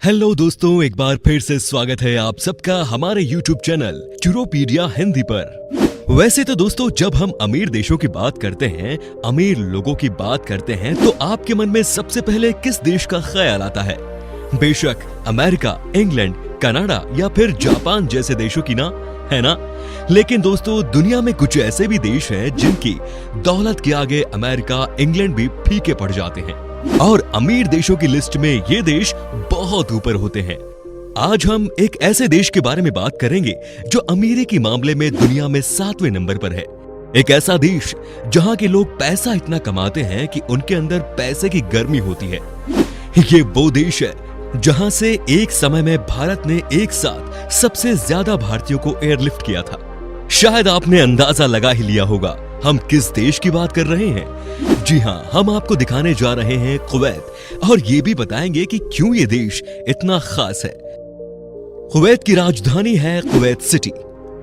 Hello दोस्तों, एक बार फिर से स्वागत है आप सबका हमारे YouTube चैनल चुरोपीडिया हिंदी पर। वैसे तो दोस्तों, जब हम अमीर देशों की बात करते हैं, अमीर लोगों की बात करते हैं, तो आपके मन में सबसे पहले किस देश का ख्याल आता है? बेशक अमेरिका, इंग्लैंड, कनाडा या फिर जापान जैसे देशों की ना, है ना? लेकिन दोस्तों, दुनिया में कुछ ऐसे भी देश हैं जिनकी दौलत के आगे अमेरिका, इंग्लैंड भी फीके पड़ जाते हैं और अमीर देशों की लिस्ट में ये देश बहुत ऊपर होते हैं। आज हम एक ऐसे देश के बारे में बात करेंगे जो अमीरी के मामले में दुनिया में 7वें नंबर पर है। एक ऐसा देश जहां के लोग पैसा इतना कमाते हैं कि उनके अंदर पैसे की गर्मी होती है। ये वो देश है जहां से एक समय में भारत ने एक साथ सबसे ज्यादा भारतीयों को एयरलिफ्ट किया था। शायद आपने अंदाजा लगा ही लिया होगा हम किस देश की बात कर रहे हैं। जी हाँ, हम आपको दिखाने जा रहे हैं कुवैत, और ये भी बताएंगे कि क्यों ये देश इतना खास है। कुवैत की राजधानी है कुवैत सिटी,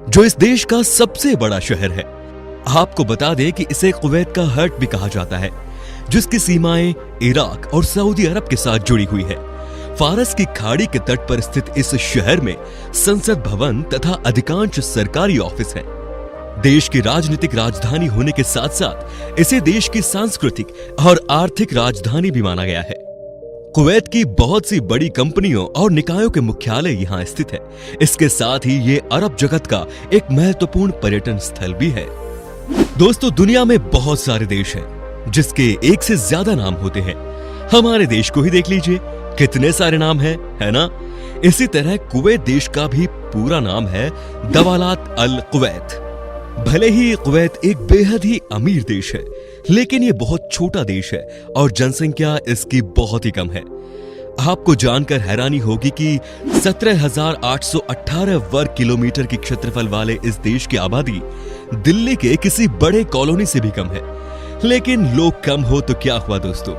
जो इस देश का सबसे बड़ा शहर है। आपको बता दें कि इसे कुवैत का हार्ट भी कहा जाता है, जिसकी सीमाएं इराक और सऊदी अरब के साथ जुड़ी हुई है। फारस की खाड़ी के तट पर स्थित इस शहर में संसद भवन तथा अधिकांश सरकारी ऑफिस हैं। देश की राजनीतिक राजधानी होने के साथ साथ इसे देश की सांस्कृतिक और आर्थिक राजधानी भी माना गया है। कुवैत की बहुत सी बड़ी कंपनियों और निकायों के मुख्यालय यहाँ स्थित है। इसके साथ ही ये अरब जगत का एक महत्वपूर्ण पर्यटन स्थल भी है। दोस्तों, दुनिया में बहुत सारे देश हैं जिसके एक से ज्यादा नाम होते हैं। हमारे देश को ही देख लीजिए, कितने सारे नाम है ना? इसी तरह कुवैत देश का भी पूरा नाम है दवालात अल कुवैत। भले ही कुवैत एक बेहद ही अमीर देश है, लेकिन ये बहुत छोटा देश है और जनसंख्या इसकी बहुत ही कम है। आपको जानकर हैरानी होगी कि 17,818 वर्ग किलोमीटर की क्षेत्रफल वाले इस देश की आबादी दिल्ली के किसी बड़े कॉलोनी से भी कम है। लेकिन लोग कम हो तो क्या हुआ दोस्तों,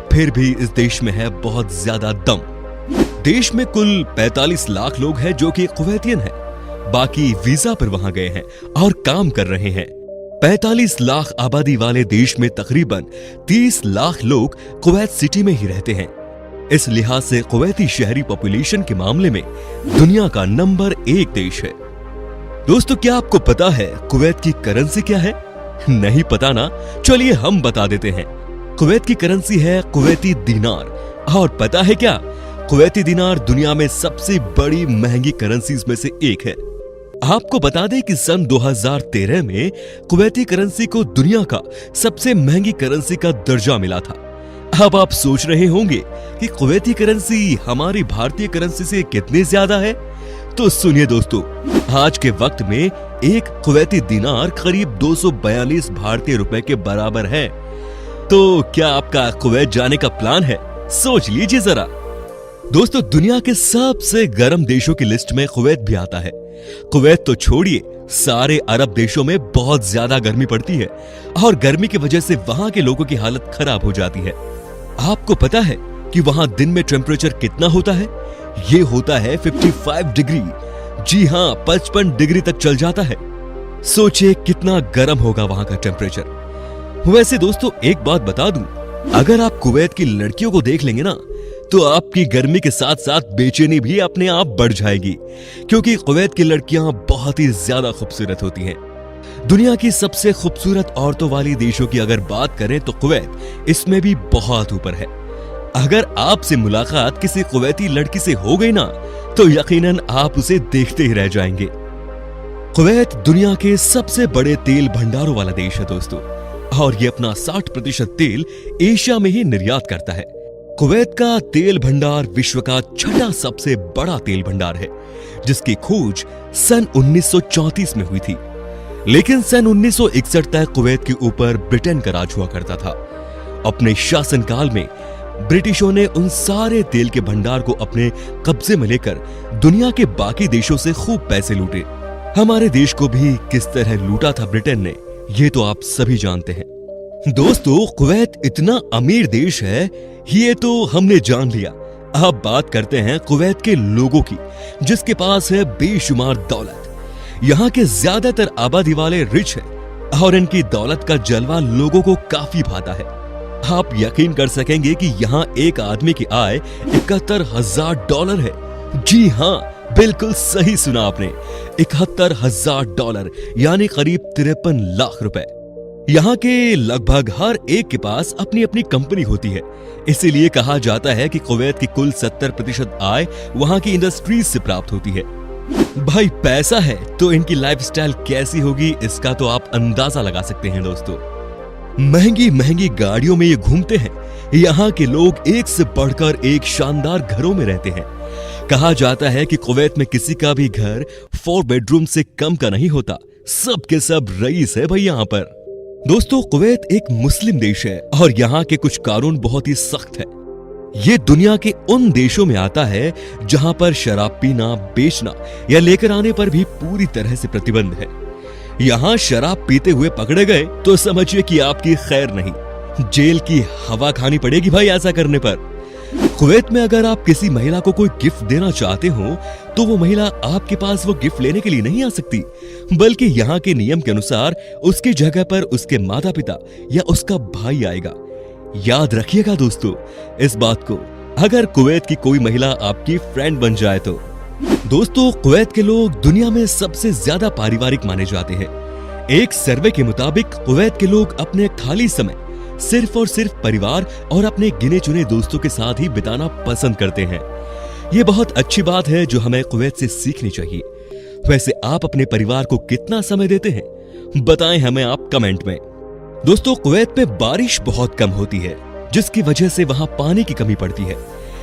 फिर भी इस देश में है बहुत ज्यादा दम। देश में कुल 45 लाख लोग हैं जो कि कुवैतियन हैं। बाकी वीजा पर वहां गए हैं और काम कर रहे हैं। 45 लाख आबादी वाले देश में तकरीबन 30 लाख लोग कुवैत सिटी में ही रहते हैं। इस लिहाज से कुवैती शहरी पॉपुलेशन के मामले में दुनिया का नंबर 1 देश है। दोस्तों, क्या आपको पता है कुवैत की करेंसी क्या है? नहीं पता ना? चलिए हम बता देते हैं। कुवैत की करेंसी है कुवैती दीनार। और पता है क्या, कुवैती दीनार दुनिया में सबसे बड़ी महंगी करेंसीज में से एक है। आपको बता दें कि सन 2013 में कुवैती करेंसी को दुनिया का सबसे महंगी करेंसी का दर्जा मिला था। अब आप सोच रहे होंगे कि कुवैती करेंसी हमारी भारतीय करेंसी से कितनी ज्यादा है। तो सुनिए दोस्तों, आज के वक्त में एक कुवैती दीनार करीब 242 भारतीय रुपए के बराबर है। तो क्या आपका कुवैत जाने का प्लान है? सोच लीजिए जरा। दोस्तों, दुनिया के सबसे गर्म देशों की लिस्ट में कुवैत भी आता है। कुवैत तो छोड़िए, सारे अरब देशों में बहुत ज्यादा गर्मी पड़ती है और गर्मी की वजह से वहां के लोगों की हालत खराब हो जाती है। आपको पता है कि वहां दिन में टेम्परेचर कितना होता है? ये होता है 55 डिग्री। जी हाँ, 55 डिग्री तक चल जाता है। सोचिए कितना गर्म होगा वहां का टेम्परेचर। वैसे दोस्तों, एक बात बता दूं, अगर आप कुवैत की लड़कियों को देख लेंगे ना, तो आपकी गर्मी के साथ साथ बेचैनी भी अपने आप बढ़ जाएगी, क्योंकि कुवैत की लड़कियां बहुत ही ज्यादा खूबसूरत होती हैं। दुनिया की सबसे खूबसूरत औरतों वाली देशों की अगर बात करें तो कुवैत इसमें भी बहुत ऊपर है। अगर आपसे मुलाकात किसी कुवैती लड़की से हो गई ना, तो यकीनन आप उसे देखते ही रह जाएंगे। कुवैत दुनिया के सबसे बड़े तेल भंडारों वाला देश है दोस्तों, और ये अपना 60% तेल एशिया में ही निर्यात करता है। कुवैत का तेल भंडार विश्व का 6वां सबसे बड़ा तेल भंडार है, जिसकी खोज सन 1934 में हुई थी। लेकिन सन 1961 तक कुवैत के ऊपर ब्रिटेन का राज हुआ करता था। अपने शासनकाल में ब्रिटिशों ने उन सारे तेल के भंडार को अपने कब्जे में लेकर दुनिया के बाकी देशों से खूब पैसे लूटे। हमारे देश को भी किस तरह लूटा था ब्रिटेन ने, ये तो आप सभी जानते हैं। दोस्तों, कुवैत इतना अमीर देश है, ये तो हमने जान लिया। अब बात करते हैं कुवैत के लोगों की, जिसके पास है बेशुमार दौलत। यहाँ के ज्यादातर आबादी वाले रिच हैं और इनकी दौलत का जलवा लोगों को काफी भाता है। आप यकीन कर सकेंगे कि यहाँ एक आदमी की आय $71,000 है। जी हाँ, बिल्कुल सही सुना आपने, $71,000 यानी करीब 53 लाख रुपए। यहाँ के लगभग हर एक के पास अपनी अपनी कंपनी होती है, इसीलिए कहा जाता है कि कुवैत की कुल 70% आय वहाँ की इंडस्ट्रीज से प्राप्त होती है। भाई पैसा है तो इनकी लाइफस्टाइल कैसी होगी इसका तो आप अंदाजा लगा सकते हैं दोस्तों। महंगी महंगी गाड़ियों में ये घूमते हैं। यहाँ के लोग एक से बढ़कर एक शानदार घरों में रहते हैं। कहा जाता है कि कुवैत में किसी का भी घर 4 बेडरूम से कम का नहीं होता। सब के सब रईस है भाई यहाँ पर। दोस्तों, कुवैत एक मुस्लिम देश है और यहाँ के कुछ कानून बहुत ही सख्त है। ये दुनिया के उन देशों में आता है जहां पर शराब पीना, बेचना या लेकर आने पर भी पूरी तरह से प्रतिबंध है। यहाँ शराब पीते हुए पकड़े गए तो समझिए कि आपकी खैर नहीं, जेल की हवा खानी पड़ेगी भाई ऐसा करने पर। कुवैत में अगर आप किसी महिला को कोई गिफ्ट देना चाहते हो तो वो महिला आपके पास वो गिफ्ट लेने के लिए नहीं आ सकती, बल्कि यहाँ के नियम के अनुसार उसकी जगह पर उसके माता पिता या उसका भाई आएगा। याद रखिएगा दोस्तों इस बात को, अगर कुवैत की कोई महिला आपकी फ्रेंड बन जाए तो। दोस्तों, कुवैत के लोग दुनिया में सबसे ज्यादा पारिवारिक माने जाते हैं। एक सर्वे के मुताबिक कुवैत के लोग अपने खाली समय सिर्फ और सिर्फ परिवार और अपने गिने चुने दोस्तों के साथ ही बिताना पसंद करते हैं। ये बहुत अच्छी बात है जो हमें कुवैत से सीखनी चाहिए। वैसे आप अपने परिवार को कितना समय देते हैं, बताएं हमें आप कमेंट में। दोस्तों, कुवैत में बारिश बहुत कम होती है जिसकी वजह से वहां पानी की कमी पड़ती है।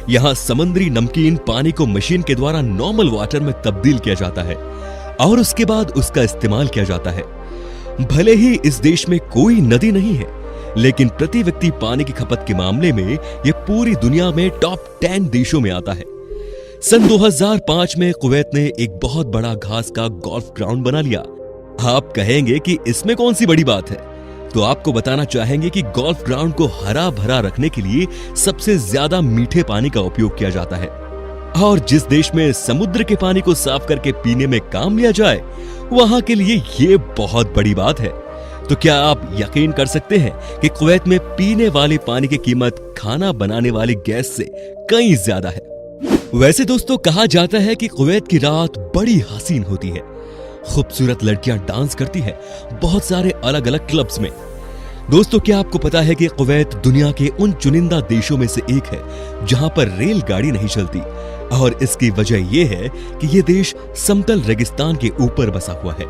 यहाँ समुद्री नमकीन पानी को मशीन के द्वारा नॉर्मल वाटर में तब्दील किया जाता है और उसके बाद उसका इस्तेमाल किया जाता है। भले ही इस देश में कोई नदी नहीं है, लेकिन प्रति व्यक्ति पानी की खपत के मामले में यह पूरी दुनिया में टॉप 10 देशों में आता है। सन 2005 में कुवैत ने एक बहुत बड़ा घास का गोल्फ ग्राउंड बना लिया। आप कहेंगे कि इसमें कौन सी बड़ी बात है, तो आपको बताना चाहेंगे कि गोल्फ ग्राउंड को हरा भरा रखने के लिए सबसे ज्यादा मीठे पानी का उपयोग किया जाता है और जिस देश में समुद्र के पानी को साफ करके पीने में काम लिया जाए वहां के लिए ये बहुत बड़ी बात है। तो क्या आप यकीन कर सकते हैं कि कुवैत में पीने वाले पानी की कीमत खाना बनाने वाली गैस से कहीं ज्यादा है। वैसे दोस्तों, कहा जाता है कि कुवैत की रात बड़ी हसीन होती है। खूबसूरत लड़कियां डांस करती है बहुत सारे अलग अलग क्लब्स में। दोस्तों, क्या आपको पता है कि कुवैत दुनिया के उन चुनिंदा देशों में से एक है जहां पर रेलगाड़ी नहीं चलती और इसकी वजह यह है कि यह देश समतल रेगिस्तान के ऊपर बसा हुआ है।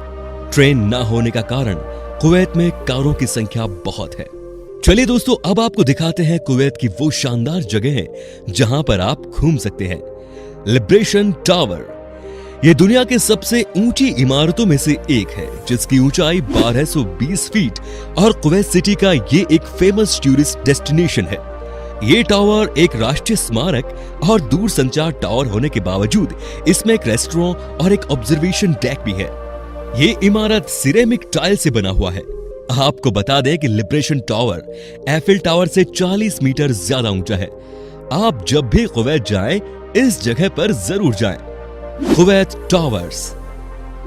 ट्रेन ना होने का कारण कुवैत में कारों की संख्या बहुत है। चलिए दोस्तों, अब आपको दिखाते हैं कुवैत की वो शानदार जगहें जहां पर आप घूम सकते हैं। लिबरेशन टावर, ये दुनिया के सबसे ऊंची इमारतों में से एक है जिसकी ऊंचाई 1220 फीट और कुवैत सिटी का ये एक फेमस टूरिस्ट डेस्टिनेशन है। ये टावर एक राष्ट्रीय स्मारक और दूरसंचार टावर होने के बावजूद इसमें एक रेस्टोरेंट और एक ऑब्जर्वेशन डेक भी है। ये इमारत सिरेमिक टाइल से बना हुआ है। आपको बता दें कि लिबरेशन टावर एफिल टावर से 40 मीटर ज्यादा ऊंचा है। आप जब भी कुवैत जाएं, इस जगह पर जरूर जाएं। कुवैत टावर्स,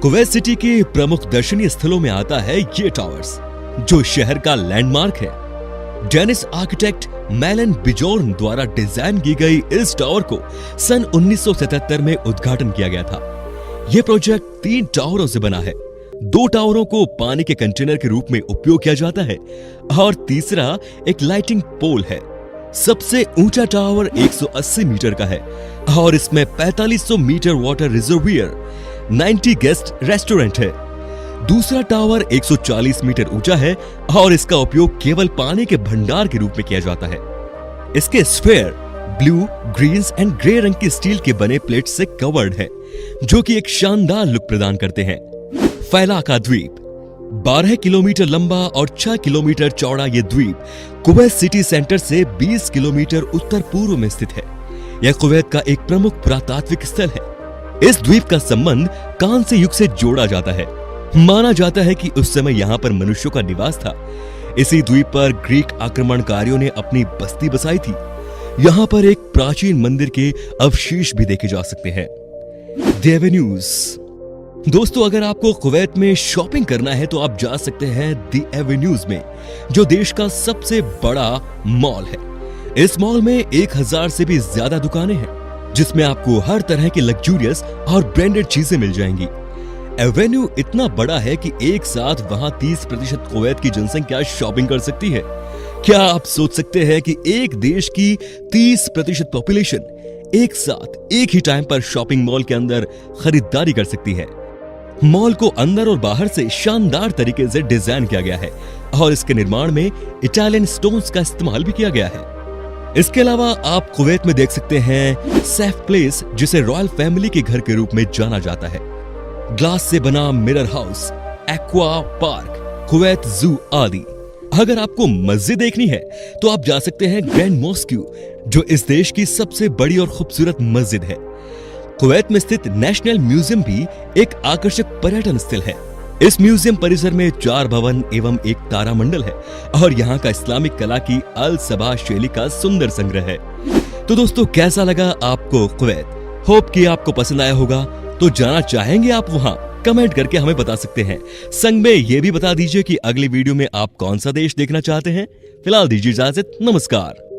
कुवैत सिटी के प्रमुख दर्शनीय स्थलों में आता है ये टावर्स, जो शहर का लैंडमार्क है। डेनिस आर्किटेक्ट मेलन बिजोर्न द्वारा डिजाइन की गई इस टावर को सन 1977 में उद्घाटन किया गया था। यह प्रोजेक्ट 3 टावरों से बना है। 2 टावरों को पानी के कंटेनर के रूप में उपयोग किया जाता है और तीसरा एक लाइटिंग पोल है। सबसे ऊंचा टावर 180 मीटर का है और इसमें 4500 metre water reservoir, 90 guest restaurant है। दूसरा टावर 140 मीटर ऊंचा है और इसका उपयोग केवल पानी के भंडार के रूप में किया जाता है। इसके sphere blue, greens and grey रंग की स्टील के बने प्लेट से कवर्ड है, जो कि एक शानदार लुक प्रदान करते हैं। फैलाका द्वीप, 12 किलोमीटर लंबा और 6 किलोमीटर चौड़ा ये द्वीप कुवैत सिटी सेंटर से 20 किलोमीटर उत्तर पूर्व में स्थित है। यह कुवैत का एक प्रमुख पुरातात्विक स्थल है। इस द्वीप का संबंध कांस्य युग से जोड़ा जाता है। माना जाता है कि उस समय यहाँ पर मनुष्यों का निवास था। इसी द्वीप पर ग्रीक आक्रमणकारियों ने अपनी बस्ती बसाई थी। यहाँ पर एक प्राचीन मंदिर के अवशेष भी देखे जा सकते हैं। द एवेन्यूज, दोस्तों, अगर आपको कुवैत में शॉपिंग करना है तो आप जा सकते हैं दी एवेन्यूज में, जो देश का सबसे बड़ा मॉल है। इस मॉल में 1000 से भी ज्यादा दुकानें हैं, जिसमें आपको हर तरह की लग्जूरियस और ब्रांडेड चीजें मिल जाएंगी। एवेन्यू इतना बड़ा है कि एक साथ वहां 30% कुवैत की जनसंख्या शॉपिंग कर सकती है। क्या आप सोच सकते हैं कि एक देश की 30% पॉपुलेशन एक साथ एक ही टाइम पर शॉपिंग मॉल के अंदर खरीदारी कर सकती है। मॉल को अंदर और बाहर से शानदार तरीके से डिजाइन किया गया है और इसके निर्माण में इटालियन स्टोन्स का इस्तेमाल भी किया गया है। इसके अलावा आप कुवैत में देख सकते हैं सेफ प्लेस, जिसे रॉयल फैमिली के घर के रूप में जाना जाता है, ग्लास से बना mirror house, aqua park, Kuwait जू आदि। अगर आपको मस्जिद देखनी है तो आप जा सकते हैं ग्रैंड मॉस्क्यू, जो इस देश की सबसे बड़ी और खूबसूरत मस्जिद है। कुवैत में स्थित नेशनल म्यूजियम भी एक आकर्षक पर्यटन स्थल है। इस म्यूजियम परिसर में 4 भवन एवं एक तारामंडल है और यहाँ का इस्लामिक कला की अल सबा शैली का सुंदर संग्रह है। तो दोस्तों, कैसा लगा आपको कुवैत? होप कि आपको पसंद आया होगा। तो जाना चाहेंगे आप वहां? कमेंट करके हमें बता सकते हैं। संग में ये भी बता दीजिए कि अगली वीडियो में आप कौन सा देश देखना चाहते हैं। फिलहाल दीजिए इजाजत, नमस्कार।